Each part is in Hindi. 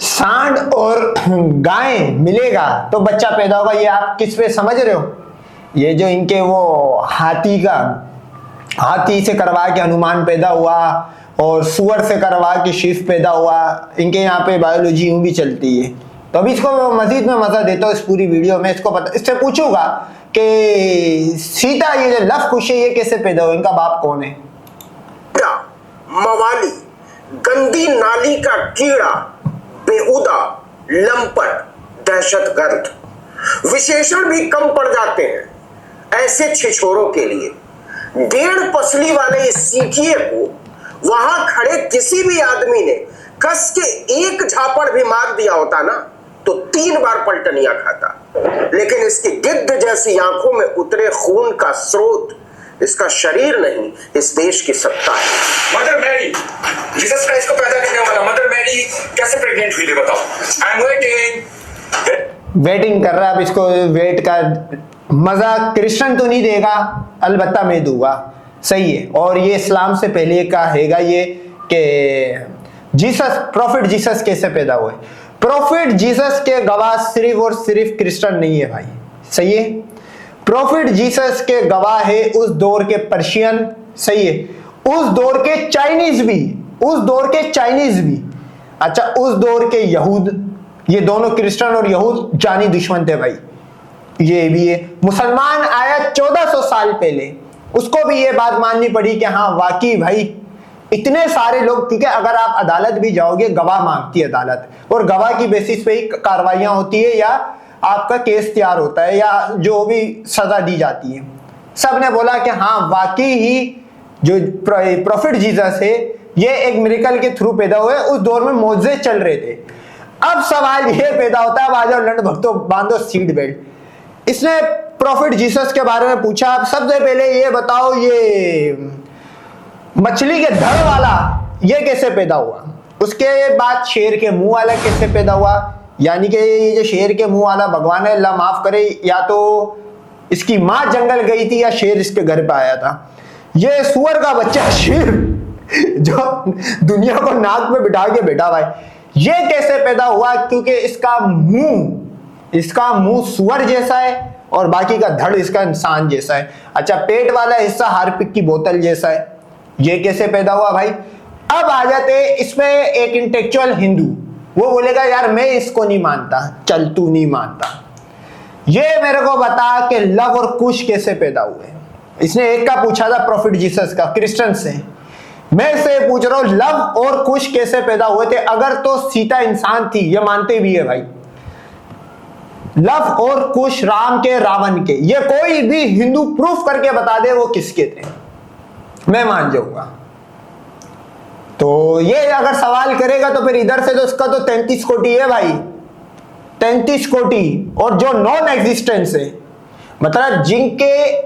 सांड और गाय मिलेगा तो बच्चा पैदा होगा, ये आप किस पे समझ रहे हो? ये जो इनके वो हाथी से करवा के हनुमान पैदा हुआ और सुअर से करवा के शिव पैदा हुआ, इनके यहाँ पे बायोलॉजी यूं भी चलती है। तो अभी इसको मजीद में मजा देता हूँ इस पूरी वीडियो में। इससे पूछूंगा कि सीता ये जो लव कुश है ये कैसे पैदा हुआ, इनका बाप कौन है? मवाली, गंदी नाली का कीड़ा, बेहुदा, लंपट, दहशतगर्द, विशेषण भी कम पड़ जाते हैं ऐसे छिछोरों के लिए। 1.5 पसली वाले इस सीखिए को वहां खड़े किसी भी आदमी ने कस के एक झापड़ भी मार दिया होता ना तो 3 बार पलटनिया खाता। लेकिन इसकी गिद्ध जैसी आंखों में उतरे खून का स्रोत इसका शरीर नहीं, इस देश की सत्ता है। मदर मैरी, जीसस क्राइस्ट को पैदा करने वाला मदर मैरी कैसे प्रेग्नेंट हुई बताओ? आई एम वेटिंग कर रहा है। अब इसको वेट का मजा कृष्ण तो नहीं देगा, अलबत्ता मैं दूंगा। सही है। और ये इस्लाम से पहले का हैगा ये कि प्रॉफिट जीसस कैसे पैदा हुए। प्रॉफिट जीसस के गवाह सिर्फ और सिर्फ क्रिश्चियन नहीं है भाई। सही है। प्रॉफिट जीसस के गवाह है उस दौर के पर्शियन, सही है, उस दौर के चाइनीज भी, अच्छा उस दौर के यहूद, ये दोनों क्रिश्चियन और यहूद जानी दुश्मन थे भाई। ये भी है। मुसलमान आया 1400 साल पहले, उसको भी ये बात माननी पड़ी कि हाँ वाकई भाई इतने सारे लोग, क्योंकि अगर आप अदालत भी जाओगे गवाह मांगती है अदालत, और गवाह की बेसिस पे ही कार्रवाइयां होती है या आपका केस तैयार होता है या जो भी सजा दी जाती है। सब ने बोला कि हाँ वाकई ही जो प्रॉफिट जीसस है ये एक मिरेकल के थ्रू पैदा हुए, उस दौर में मौजे चल रहे थे। अब सवाल ये पैदा होता है, अब आ जाओ लंड भक्तों, बांधो सीट बेल्ट। इसने प्रॉफिट जीसस के बारे में पूछा। अब सबसे पहले ये बताओ ये मछली के धड़ वाला ये कैसे पैदा हुआ? उसके बाद शेर के मुंह वाला कैसे पैदा हुआ? यानी कि ये जो शेर के मुंह वाला, भगवान अल्लाह माफ करे, या तो इसकी मां जंगल गई थी या शेर इसके घर पे आया था। ये सुअर का बच्चा शेर जो दुनिया को नाक में बिठा के बैठा हुआ है, ये कैसे पैदा हुआ? क्योंकि इसका मुंह सुअर जैसा है और बाकी का धड़ इसका इंसान जैसा है। अच्छा पेट वाला हिस्सा हार्पिक की बोतल जैसा है। ये कैसे पैदा हुआ भाई? अब आ जाते इसमें एक इंटेलेक्चुअल हिंदू, वो बोलेगा यार मैं इसको नहीं मानता, चल तू नहीं मानता, ये मेरे को बता कि लव और कुश कैसे पैदा हुए। इसने एक का पूछा था प्रॉफिट जीसस का, क्रिश्चियन से। मैं इससे पूछ रहा हूं लव और कुश कैसे पैदा हुए थे? अगर तो सीता इंसान थी, ये मानते भी है भाई। लव और कुश राम के रावण के, ये कोई भी हिंदू प्रूफ करके बता दे वो किसके थे, मैं मान जाऊंगा। तो ये अगर सवाल करेगा तो फिर इधर से तो उसका तो 33 कोटि है भाई, 33 कोटि, और जो नॉन एग्जिस्टेंस है, मतलब जिनके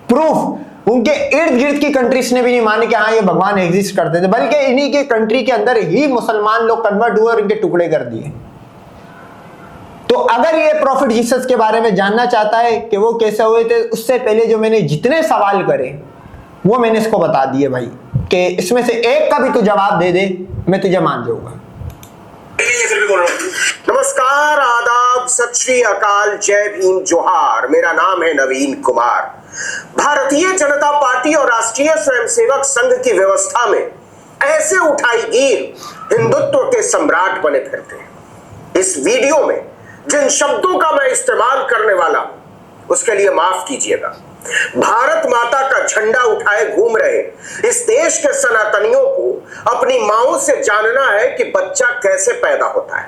प्रूफ उनके इर्द गिर्द की कंट्रीज ने भी नहीं माने कि हाँ ये भगवान एग्जिस्ट करते थे, बल्कि इन्हीं के कंट्री के अंदर ही मुसलमान लोग कन्वर्ट हुए और इनके टुकड़े कर दिए। तो अगर ये प्रॉफिट जीसस के बारे में जानना चाहता है कि वो कैसे हुए थे, उससे पहले जो मैंने जितने सवाल करे वो मैंने इसको बता दिए भाई, कि इसमें से एक का भी तू जवाब दे दे मैं तुझे मान जाऊंगा। नमस्कार, आदाब, सत श्री अकाल, जय भीम, जोहार। मेरा नाम है नवीन कुमार। भारतीय जनता पार्टी और राष्ट्रीय स्वयंसेवक संघ की व्यवस्था में ऐसे उठाईगीर हिंदुत्व के सम्राट बने फिरते हैं। इस वीडियो में जिन शब्दों का मैं इस्तेमाल करने वाला उसके लिए माफ कीजिएगा। भारत माता का झंडा उठाए घूम रहे इस देश के सनातनियों को अपनी माओं से जानना है कि बच्चा कैसे पैदा होता है।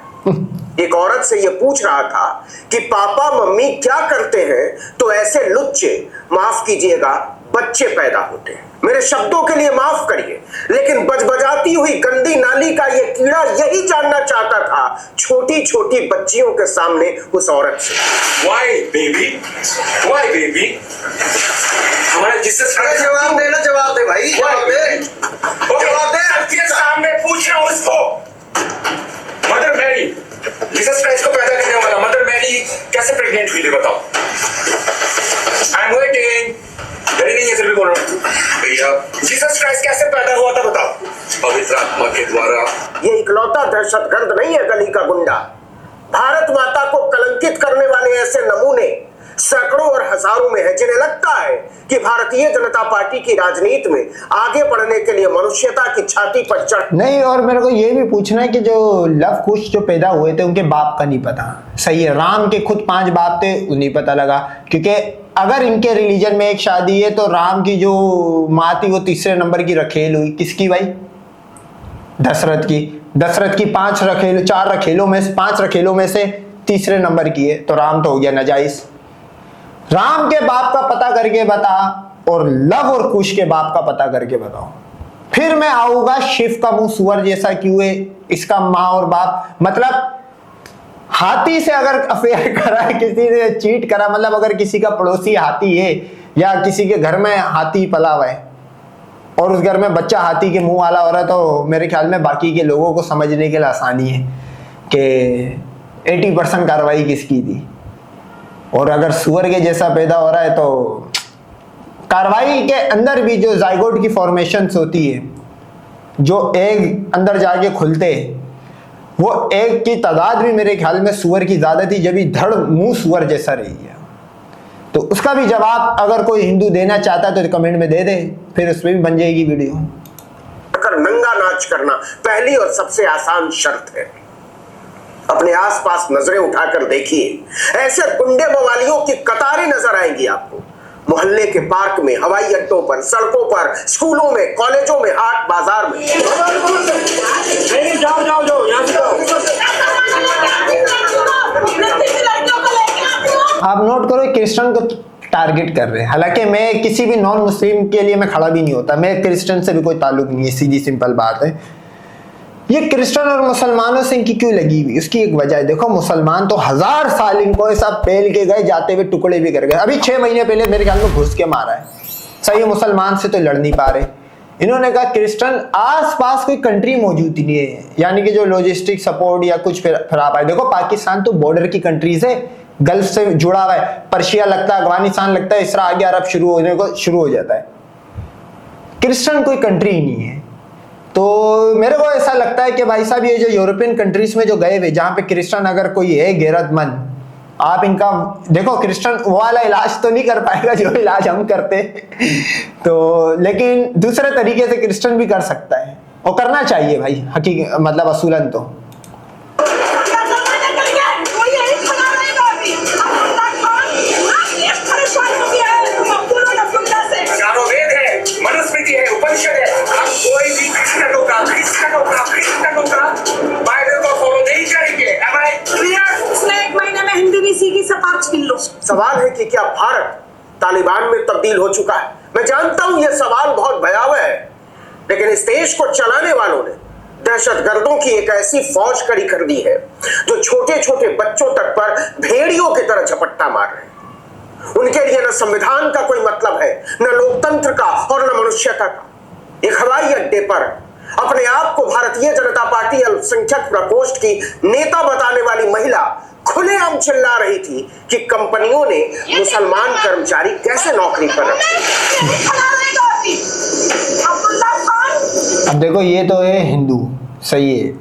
एक औरत से यह पूछ रहा था कि पापा मम्मी क्या करते हैं, तो ऐसे लुच्चे, माफ कीजिएगा, बच्चे पैदा होते हैं। मेरे शब्दों के लिए माफ करिए, लेकिन बजबजाती हुई गंदी नाली का यह कीड़ा यही जानना चाहता था छोटी छोटी बच्चियों के सामने उस औरत से। Why baby? Why baby? हमारे जीसस का जवाब दे भाई, जवाब दे। जवाब दे, सबके सामने पूछ रहा हूं उसको। मदर मैरी, जीसस क्राइस्ट को पैदा करने वाला मदर मैरी कैसे प्रेग्नेंट हुई बताओ? I am waiting. डरी नहीं है फिर भी बोल रहा हूं। भैया जीसस क्राइस्ट कैसे पैदा हुआ था बताओ? पवित्र आत्मा के द्वारा। ये इकलौता दहशतगर्द नहीं है गली का गुंडा। भारत माता को कलंकित करने वाले ऐसे नमूने सैकड़ों और हजारों में है, जिन्हें लगता है कि भारतीय जनता पार्टी की राजनीति में आगे बढ़ने के लिए मनुष्यता की छाती पर चढ़ नहीं। और मेरे को ये भी पूछना है कि जो लव कुश जो पैदा हुए थे उनके बाप का नहीं पता। सही है, राम के खुद 5 बाप थे, नहीं पता लगा। क्योंकि अगर इनके रिलीजन में एक शादी है तो राम की जो माँ थी वो तीसरे नंबर की रखेल हुई। किसकी भाई? दशरथ की। दशरथ की 5 रखेल, 4 रखेलों में 5 रखेलों में से तीसरे नंबर की है, तो राम तो हो गया नाजायज। राम के बाप का पता करके बता और लव और कुश के बाप का पता करके बताओ, फिर मैं आऊंगा शिव का मुंह सुअर जैसा क्यों है, इसका माँ और बाप। मतलब हाथी से अगर अफेयर करा है, किसी ने चीट करा, मतलब अगर किसी का पड़ोसी हाथी है या किसी के घर में हाथी पला हुआ है और उस घर में बच्चा हाथी के मुंह वाला हो रहा है, तो मेरे ख्याल में बाकी के लोगों को समझने के लिए आसानी है कि 80% कार्रवाई किसकी थी। और अगर सुअर के जैसा पैदा हो रहा है तो कार्रवाई के अंदर भी जो जाइगोट की फॉर्मेशंस होती है, जो एग अंदर जाके खुलते हैं, वो एग की तादाद भी मेरे ख्याल में सुअर की ज्यादा थी, जब भी धड़ मुंह सुअर जैसा रही है। तो उसका भी जवाब अगर कोई हिंदू देना चाहता है तो कमेंट में दे दे, फिर उसमें भी बन जाएगी वीडियो। नंगा नाच करना पहली और सबसे आसान शर्त है। अपने आसपास नजरें उठाकर देखिए, ऐसे गुंडे मवालियों की कतारें नजर आएंगी आपको। मोहल्ले के पार्क में, हवाई अड्डों पर, सड़कों पर, स्कूलों में, कॉलेजों में, हाट बाजार में। जाओ जाओ जाओ यहाँ से जाओ। आप नोट करो, क्रिश्चियन को टारगेट कर रहे हैं। हालांकि मैं किसी भी नॉन मुस्लिम के लिए मैं खड़ा भी नहीं होता, मैं क्रिश्चियन से भी कोई ताल्लुक नहीं है, सीधी सिंपल बात है। ये क्रिश्चियन और मुसलमानों से इनकी क्यों लगी हुई, उसकी एक वजह है। देखो, मुसलमान तो 1000 साल इनको ऐसा पेल के गए, जाते हुए टुकड़े भी कर गए। अभी 6 महीने पहले मेरे ख्याल में घुस के मारा है। सही है, मुसलमान से तो लड़ नहीं पा रहे। इन्होंने कहा क्रिश्चियन आसपास कोई कंट्री मौजूद ही नहीं है, यानी कि जो लॉजिस्टिक सपोर्ट या कुछ फिर आ पाए। देखो, पाकिस्तान तो बॉर्डर की कंट्रीज है, गल्फ से जुड़ा हुआ है। पर्शिया लगता है, अफगानिस्तान लगता है, इसरा आगे अरब शुरू होने को शुरू हो जाता है। क्रिश्चियन कोई कंट्री ही नहीं है। तो मेरे को ऐसा लगता है कि भाई साहब, ये जो यूरोपियन कंट्रीज में जो गए हुए, जहां पे क्रिश्चियन अगर कोई है गैरतमंद, आप इनका देखो, क्रिश्चियन वो वाला इलाज तो नहीं कर पाएगा जो इलाज हम करते तो, लेकिन दूसरे तरीके से क्रिश्चियन भी कर सकता है, और करना चाहिए भाई, हकीकत मतलब असूलन तो। मनुस्मृति है, उपनिषद है, हम कोई भी क्रिश्चियनों का बाइबल को फॉलो नहीं करेंगे। Am I clear? पिछले 1 महीने में हिंदी भी सीखी, सब आप छीन लो। सवाल है कि क्या भारत तालिबान में तब्दील हो चुका है? मैं जानता हूं यह सवाल बहुत भयावह है, लेकिन इस देश को चलाने वालों ने दहशतगर्दों की एक ऐसी फौज खड़ी कर दी है जो छोटे छोटे बच्चों तक पर भेड़ियों की तरह झपट्टा मार रहे हैं। उनके लिए न संविधान का कोई मतलब है, न लोकतंत्र का और न मनुष्यता का। एक हवाई अड्डे पर अपने आप को भारतीय जनता पार्टी अल्पसंख्यक प्रकोष्ठ की नेता बताने वाली महिला खुलेआम चिल्ला रही थी कि कंपनियों ने मुसलमान कर्मचारी कैसे नौकरी पर रखे। अब देखो, ये तो है हिंदू, सही है,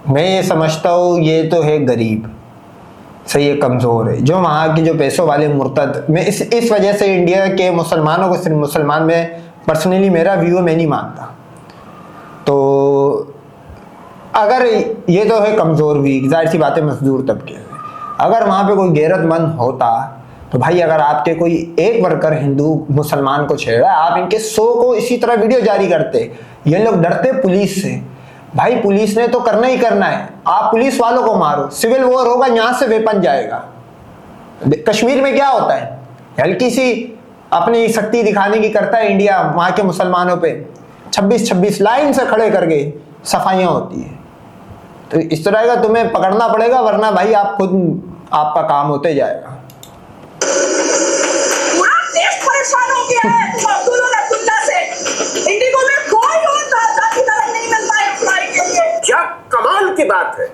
मैं ये समझता हूँ ये तो है गरीब, सही है, कमजोर है, जो वहाँ के जो पैसों वाले मुर्तद। मैं इस वजह से इंडिया के मुसलमानों को सिर्फ मुसलमान में पर्सनली मेरा व्यू मैं नहीं मानता। तो अगर ये तो है कमजोर भी, जाहिर सी बात है, मजदूर तबके है। अगर वहाँ पे कोई गैरतमंद होता तो भाई, अगर आपके कोई एक वर्कर हिंदू मुसलमान को छेड़ा, आप इनके 100 को इसी तरह वीडियो जारी करते। ये लोग डरते पुलिस से, भाई पुलिस ने तो करना ही करना है, आप पुलिस वालों को मारो, सिविल वॉर होगा, यहां से वेपन जाएगा। कश्मीर में क्या होता है, हल्की सी अपनी शक्ति दिखाने की करता है इंडिया, वहां के मुसलमानों पे 26-26 लाइन से खड़े करके सफाइयां होती है। तो इस तरह का तुम्हें पकड़ना पड़ेगा, वरना भाई आप खुद आपका काम होते जाएगा। पूरा देश परेशान हो गया है मजदूरों ने गुंडा से। इंडिगो में कोई और नहीं मिलता है अप्लाई के लिए। क्या कमाल की बात है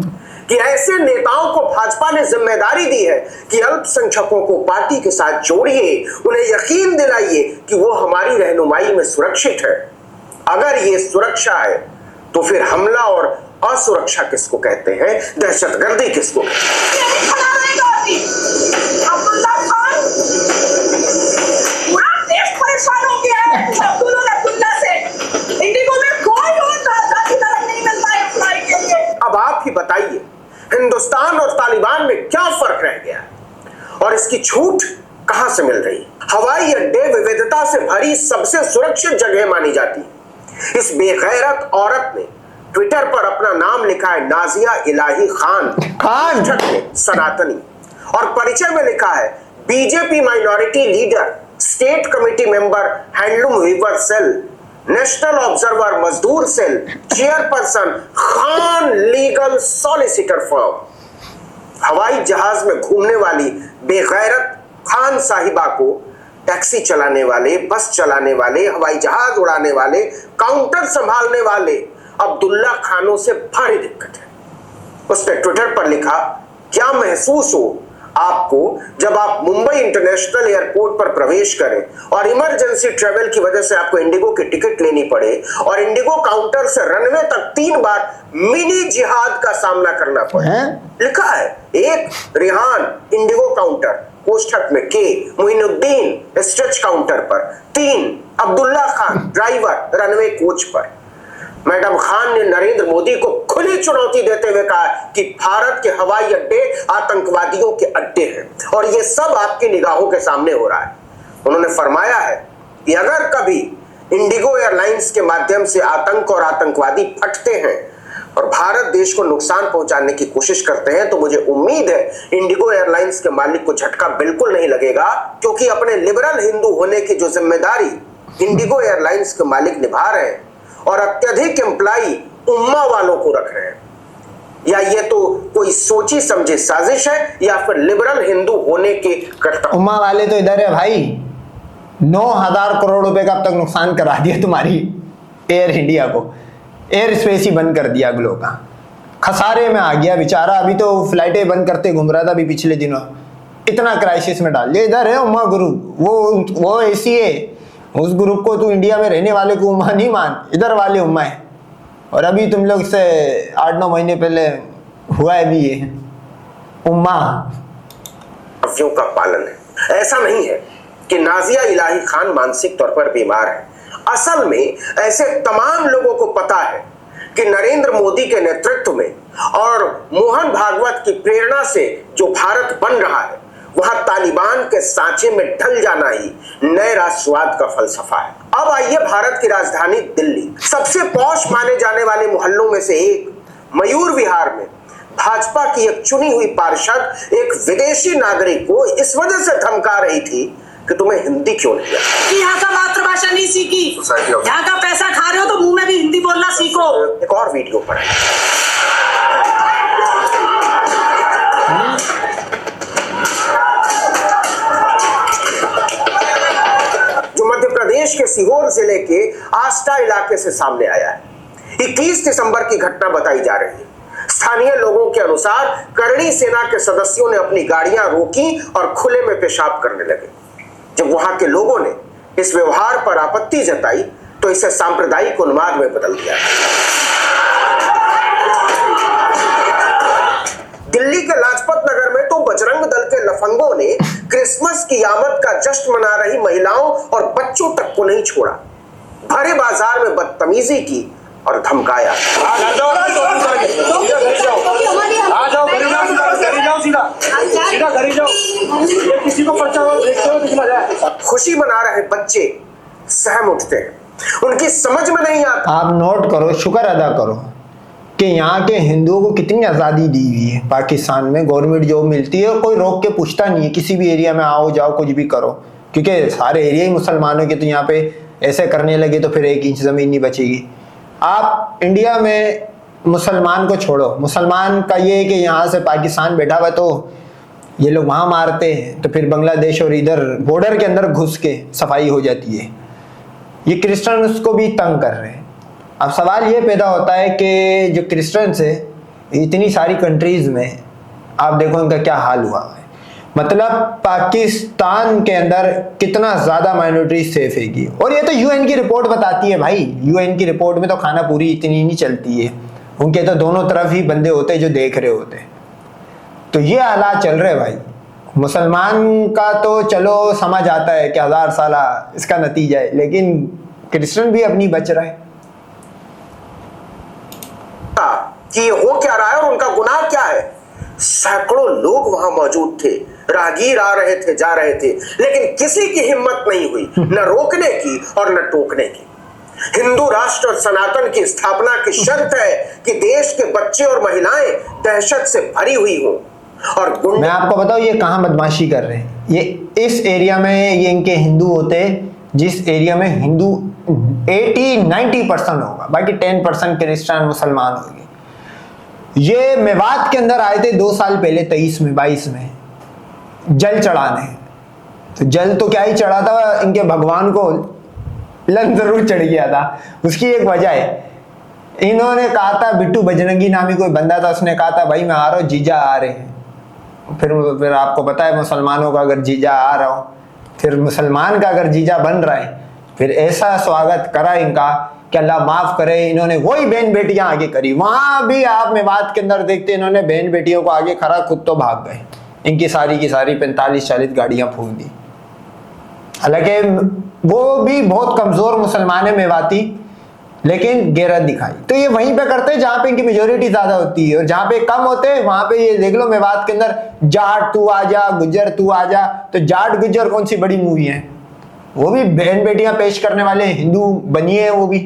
कि ऐसे नेताओं को भाजपा ने जिम्मेदारी दी है कि अल्पसंख्यकों को पार्टी के साथ जोड़िए, उन्हें यकीन दिलाइए कि वो हमारी रहनुमाई में सुरक्षित है। अगर ये सुरक्षा है तो फिर हमला और असुरक्षा किसको कहते हैं, दहशतगर्दी किसको कहते हैं? खड़ा रहेगा अभी। अब्दुल्ला खान, पूरा देश परेशान हो गया है अब्दुल्ला से। इंडिगो में कोई और साझेदार नहीं मिलता है फ्लाइट के लिए। अब आप ही बताइए, हिंदुस्तान और तालिबान में क्या फर्क रह गया और इसकी छूट कहां से मिल रही? हवाई अड्डे विविधता से भरी सबसे सुरक्षित जगह मानी जाती है। इस बेगैरत औरत ने ट्विटर पर अपना नाम लिखा है नाजिया इलाही खान, सनातनी, और परिचय में लिखा है BJP minority leader, state committee member, handloom weaver cell, national observer मजदूर cell, chairperson, Khan legal solicitor firm. हवाई जहाज में घूमने वाली बेगैरत खान साहिबा को टैक्सी चलाने वाले, बस चलाने वाले, हवाई जहाज उड़ाने वाले, काउंटर संभालने वाले अब्दुल्ला खानों से भारी दिक्कत है। उसने ट्विटर पर लिखा, क्या महसूस हो आपको जब आप मुंबई इंटरनेशनल एयरपोर्ट पर प्रवेश करें और इमरजेंसी ट्रेवल की वजह से आपको इंडिगो की टिकट लेनी पड़े और इंडिगो काउंटर से रनवे तक 3 बार मिनी जिहाद का सामना करना पड़े। लिखा है 1 रिहान इंडिगो काउंटर कोष्ठक में के मोइनुद्दीन स्ट्रेच काउंटर पर, 3 Abdullah Khan driver runway coach पर। मैडम खान ने नरेंद्र मोदी को खुली चुनौती देते हुए कहा कि भारत के हवाई अड्डे आतंकवादियों के अड्डे हैं और ये सब आपकी निगाहों के सामने हो रहा है। उन्होंने फरमाया है कि अगर कभी इंडिगो एयरलाइंस के माध्यम से आतंक और आतंकवादी फटते हैं और भारत देश को नुकसान पहुंचाने की कोशिश करते हैं तो मुझे उम्मीद है इंडिगो एयरलाइंस के मालिक को झटका बिल्कुल नहीं लगेगा, क्योंकि अपने लिबरल हिंदू होने की जो जिम्मेदारी इंडिगो एयरलाइंस के मालिक निभा रहे हैं और अत्यधिक एम्प्लाई उम्मा वालों को रख रहे हैं, या ये तो कोई सोची समझी साजिश है या फिर लिबरल हिंदू होने के कर्तव्य। उम्मा वाले तो इधर है भाई, 9,000 करोड़ रुपए का अब तक नुकसान करा दिया तुम्हारी एयर इंडिया को, एयर स्पेस ही बंद कर दिया अगलों का, खसारे में आ गया बेचारा। अभी तो फ्लाइटें बंद करते घूम रहा था अभी पिछले दिनों, इतना क्राइसिस में डाल दिया। इधर है उम्मा ग्रुप, वो ऐसी है, उस ग्रुप को तू इंडिया में रहने वाले को उम्मा नहीं मान, इधर वाले उम्मा है। और अभी तुम लोग से 8-9 महीने पहले हुआ है भी ये उम्मा। का पालन है। ऐसा नहीं है कि नाजिया इलाही खान मानसिक तौर पर बीमार है। असल में ऐसे तमाम लोगों को पता है कि नरेंद्र मोदी के नेतृत्व में और मोहन भागवत की प्रेरणा से जो भारत बन रहा है वहां तालिबान के सांचे में ढल जाना ही नए राष्ट्रवाद का फलसफा है। अब आइए भारत की राजधानी दिल्ली, सबसे पौष माने जाने वाले मोहल्लों में से एक मयूर विहार में भाजपा की एक चुनी हुई पार्षद एक विदेशी नागरिक को इस वजह से धमका रही थी कि तुम्हें हिंदी क्यों नहीं आती, यहाँ का मातृभाषा नहीं सीखी, यहाँ का पैसा खा रहे हो तो मुंह में भी हिंदी बोलना सीखो। एक और वीडियो पर जो मध्य प्रदेश के सीहोर जिले के आष्टा इलाके से सामने आया है। 21 दिसंबर की घटना बताई जा रही है। स्थानीय लोगों के अनुसार करणी सेना के सदस्यों ने अपनी गाड़ियां रोकी और खुले में पेशाब करने लगे। जब वहां के लोगों ने इस व्यवहार पर आपत्ति जताई तो इसे सांप्रदायिक उन्माद में बदल दिया। दिल्ली के लाजपत नगर में तो बजरंग दल के लफंगों ने क्रिसमस की आमद का जश्न मना रही महिलाओं और बच्चों तक को नहीं छोड़ा। भरे बाजार में बदतमीजी की और धमकाया। खुशी मना रहे बच्चे सहम उठते हैं, उनकी समझ में नहीं आता। आप नोट करो, शुक्र अदा करो कि यहाँ के हिंदुओं को कितनी आज़ादी दी हुई है। पाकिस्तान में गवर्नमेंट जॉब मिलती है, कोई रोक के पूछता नहीं है, किसी भी एरिया में आओ जाओ कुछ भी करो, क्योंकि सारे एरिया ही मुसलमानों के। तो यहाँ पे ऐसे करने लगे तो फिर 1 इंच ज़मीन नहीं बचेगी। आप इंडिया में मुसलमान को छोड़ो, मुसलमान का ये है कि यहाँ से पाकिस्तान बैठा हुआ तो ये लोग वहाँ मारते हैं, तो फिर बांग्लादेश और इधर बॉर्डर के अंदर घुस के सफाई हो जाती है। ये क्रिश्चियन उसको भी तंग कर रहे हैं। अब सवाल ये पैदा होता है कि जो क्रिश्चियंस है इतनी सारी कंट्रीज में आप देखो इनका क्या हाल हुआ है। मतलब पाकिस्तान के अंदर कितना ज्यादा माइनॉरिटी सेफ हैगी, और ये तो यूएन की रिपोर्ट बताती है भाई। यूएन की रिपोर्ट में तो खाना पूरी इतनी नहीं चलती है, उनके तो दोनों तरफ ही बंदे होते जो देख रहे होते। तो ये हालात चल रहे भाई। मुसलमान का तो चलो समझ आता है कि 1000 साल इसका नतीजा है, लेकिन क्रिश्चियन भी अपनी बच रहा है कि ये हो क्या रहा है और उनका गुनाह क्या है। सैकड़ों लोग वहां मौजूद थे, राहगीर आ रहे थे जा रहे थे, लेकिन किसी की हिम्मत नहीं हुई न रोकने की और न टोकने की। हिंदू राष्ट्र और सनातन की स्थापना की शर्त है कि देश के बच्चे और महिलाएं दहशत से भरी हुई हों और मैं आपको बताऊं ये कहां बदमाशी कर रहे हैं। ये इस एरिया में ये इनके हिंदू होते जिस एरिया में हिंदू 80-90% होगा, बाकी 10% क्रिश्चियन मुसलमान होंगे। ये मेवात के अंदर आए थे 2 साल पहले 23 में 22 में जल चढ़ाने। तो जल तो क्या ही चढ़ा था, इनके भगवान को लन जरूर चढ़ गया था। उसकी एक वजह है, इन्होंने कहा था, बिट्टू बजरंगी नामी कोई बंदा था, उसने कहा था भाई मैं आ रहा हूँ, जीजा आ रहे हैं। फिर आपको पता है मुसलमानों का अगर जीजा आ रहा हो, फिर मुसलमान का अगर जीजा बन रहा है, फिर ऐसा स्वागत करा इनका कि अल्लाह माफ करे। इन्होंने वही बहन बेटियां आगे करी। वहां भी आप मेवात के अंदर देखते इन्होंने बहन बेटियों को आगे खड़ा, खुद तो भाग गए। इनकी सारी की सारी 45-40 गाड़ियां फूंक दी। हालांकि वो भी बहुत कमजोर मुसलमान है मेवाती, लेकिन गैरत दिखाई। तो ये वहीं पे करते हैं जहां पे इनकी मेजोरिटी ज्यादा होती है, और जहां पे कम होते हैं वहां पे ये देख लो मेवात के अंदर जाट तू आ जा, गुज्जर तू आ जा। तो जाट गुज्जर कौन सी बड़ी मूवी है, वो भी बहन बेटियां पेश करने वाले हिंदू बनिए हैं वो भी।